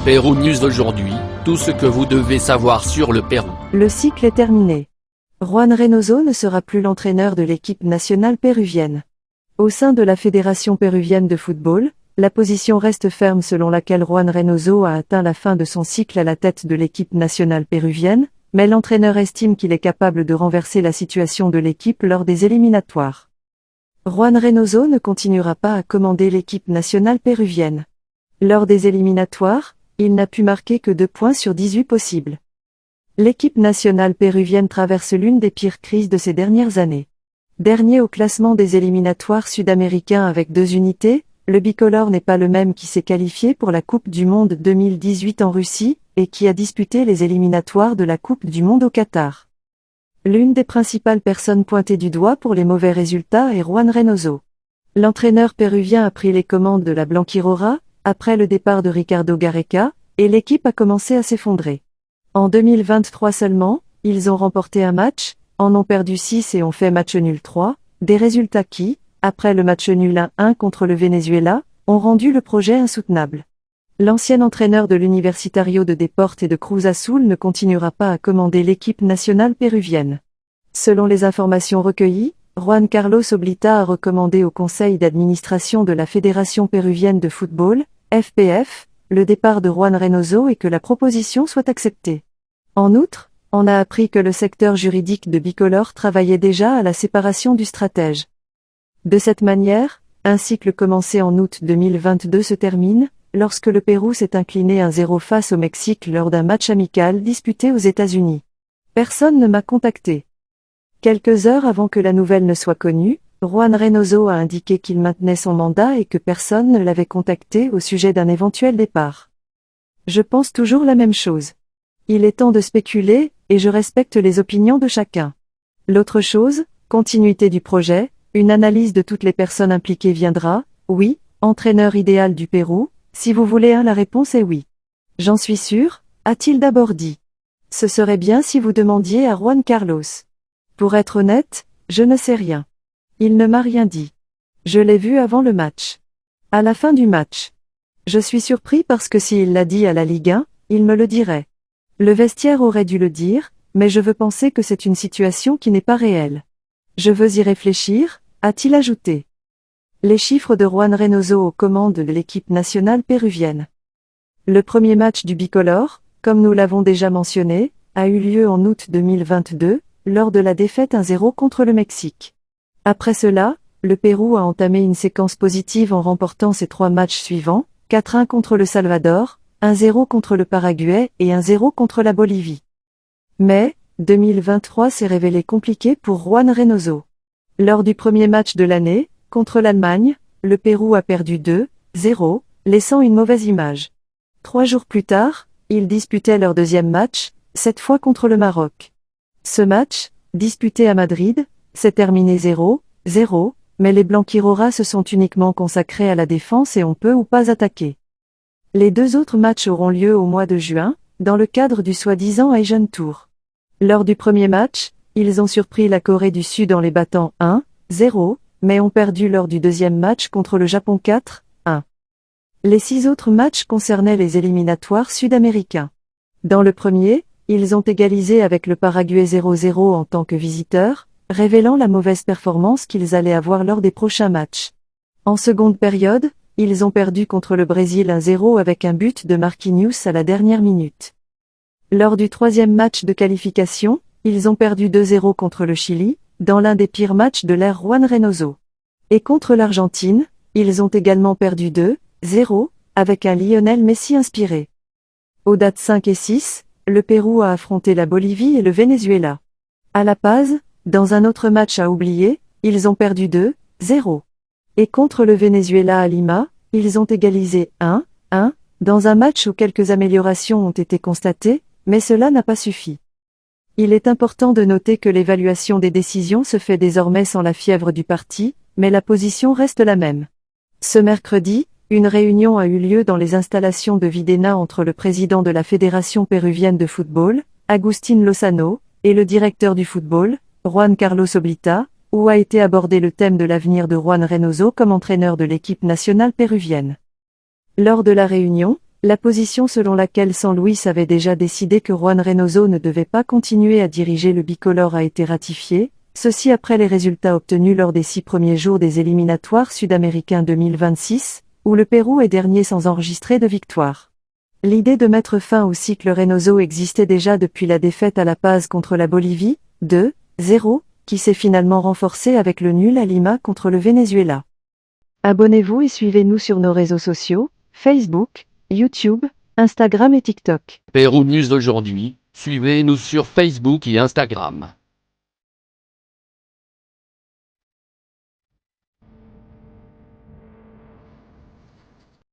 Pérou News aujourd'hui, tout ce que vous devez savoir sur le Pérou. Le cycle est terminé. Juan Reynoso ne sera plus l'entraîneur de l'équipe nationale péruvienne. Au sein de la Fédération péruvienne de football, la position reste ferme selon laquelle Juan Reynoso a atteint la fin de son cycle à la tête de l'équipe nationale péruvienne, mais l'entraîneur estime qu'il est capable de renverser la situation de l'équipe lors des éliminatoires. Juan Reynoso ne continuera pas à commander l'équipe nationale péruvienne. Lors des éliminatoires, il n'a pu marquer que 2 points sur 18 possibles. L'équipe nationale péruvienne traverse l'une des pires crises de ces dernières années. Dernier au classement des éliminatoires sud-américains avec 2 unités, le bicolore n'est pas le même qui s'est qualifié pour la Coupe du Monde 2018 en Russie, et qui a disputé les éliminatoires de la Coupe du Monde au Qatar. L'une des principales personnes pointées du doigt pour les mauvais résultats est Juan Reynoso. L'entraîneur péruvien a pris les commandes de la Blanquirora, après le départ de Ricardo Gareca, et l'équipe a commencé à s'effondrer. En 2023 seulement, ils ont remporté un match, en ont perdu 6 et ont fait match nul 3, des résultats qui, après le match nul 1-1 contre le Venezuela, ont rendu le projet insoutenable. L'ancien entraîneur de l'Universitario de Deportes et de Cruz Azul ne continuera pas à commander l'équipe nationale péruvienne. Selon les informations recueillies, Juan Carlos Oblita a recommandé au conseil d'administration de la Fédération péruvienne de football, FPF, le départ de Juan Reynoso et que la proposition soit acceptée. En outre, on a appris que le secteur juridique de Bicolore travaillait déjà à la séparation du stratège. De cette manière, un cycle commencé en août 2022 se termine, lorsque le Pérou s'est incliné 1-0 face au Mexique lors d'un match amical disputé aux États-Unis. Personne ne m'a contacté. Quelques heures avant que la nouvelle ne soit connue, Juan Reynoso a indiqué qu'il maintenait son mandat et que personne ne l'avait contacté au sujet d'un éventuel départ. Je pense toujours la même chose. Il est temps de spéculer, et je respecte les opinions de chacun. L'autre chose, continuité du projet, une analyse de toutes les personnes impliquées viendra, oui, entraîneur idéal du Pérou, si vous voulez la réponse est oui. J'en suis sûr, a-t-il d'abord dit. Ce serait bien si vous demandiez à Juan Carlos. Pour être honnête, je ne sais rien. Il ne m'a rien dit. Je l'ai vu avant le match. À la fin du match. Je suis surpris parce que s'il l'a dit à la Ligue 1, il me le dirait. Le vestiaire aurait dû le dire, mais je veux penser que c'est une situation qui n'est pas réelle. Je veux y réfléchir, a-t-il ajouté. Les chiffres de Juan Reynoso aux commandes de l'équipe nationale péruvienne. Le premier match du bicolore, comme nous l'avons déjà mentionné, a eu lieu en août 2022, lors de la défaite 1-0 contre le Mexique. Après cela, le Pérou a entamé une séquence positive en remportant ses 3 matchs suivants, 4-1 contre le Salvador, 1-0 contre le Paraguay et 1-0 contre la Bolivie. Mais, 2023 s'est révélé compliqué pour Juan Reynoso. Lors du premier match de l'année, contre l'Allemagne, le Pérou a perdu 2-0, laissant une mauvaise image. 3 jours plus tard, ils disputaient leur deuxième match, cette fois contre le Maroc. Ce match, disputé à Madrid, s'est terminé 0-0, mais les Blanquirora se sont uniquement consacrés à la défense et ont peu ou pas attaqué. Les 2 autres matchs auront lieu au mois de juin, dans le cadre du soi-disant Asian Tour. Lors du premier match, ils ont surpris la Corée du Sud en les battant 1-0, mais ont perdu lors du deuxième match contre le Japon 4-1. Les 6 autres matchs concernaient les éliminatoires sud-américains. Dans le premier, ils ont égalisé avec le Paraguay 0-0 en tant que visiteurs, révélant la mauvaise performance qu'ils allaient avoir lors des prochains matchs. En seconde période, ils ont perdu contre le Brésil 1-0 avec un but de Marquinhos à la dernière minute. Lors du troisième match de qualification, ils ont perdu 2-0 contre le Chili, dans l'un des pires matchs de l'ère Juan Reynoso. Et contre l'Argentine, ils ont également perdu 2-0, avec un Lionel Messi inspiré. Aux dates 5 et 6, le Pérou a affronté la Bolivie et le Venezuela. À La Paz, dans un autre match à oublier, ils ont perdu 2-0. Et contre le Venezuela à Lima, ils ont égalisé 1-1, dans un match où quelques améliorations ont été constatées, mais cela n'a pas suffi. Il est important de noter que l'évaluation des décisions se fait désormais sans la fièvre du parti, mais la position reste la même. Ce mercredi, une réunion a eu lieu dans les installations de Videna entre le président de la Fédération péruvienne de football, Agustín Lozano, et le directeur du football, Juan Carlos Oblita, où a été abordé le thème de l'avenir de Juan Reynoso comme entraîneur de l'équipe nationale péruvienne. Lors de la réunion, La position selon laquelle San Luis avait déjà décidé que Juan Reynoso ne devait pas continuer à diriger le bicolore a été ratifiée, ceci après les résultats obtenus lors des 6 premiers jours des éliminatoires sud-américains 2026, où le Pérou est dernier sans enregistrer de victoire. L'idée de mettre fin au cycle Reynoso existait déjà depuis la défaite à La Paz contre la Bolivie, 2-0, qui s'est finalement renforcée avec le nul à Lima contre le Venezuela. Abonnez-vous et suivez-nous sur nos réseaux sociaux, Facebook, YouTube, Instagram et TikTok. Pérou News aujourd'hui, suivez-nous sur Facebook et Instagram.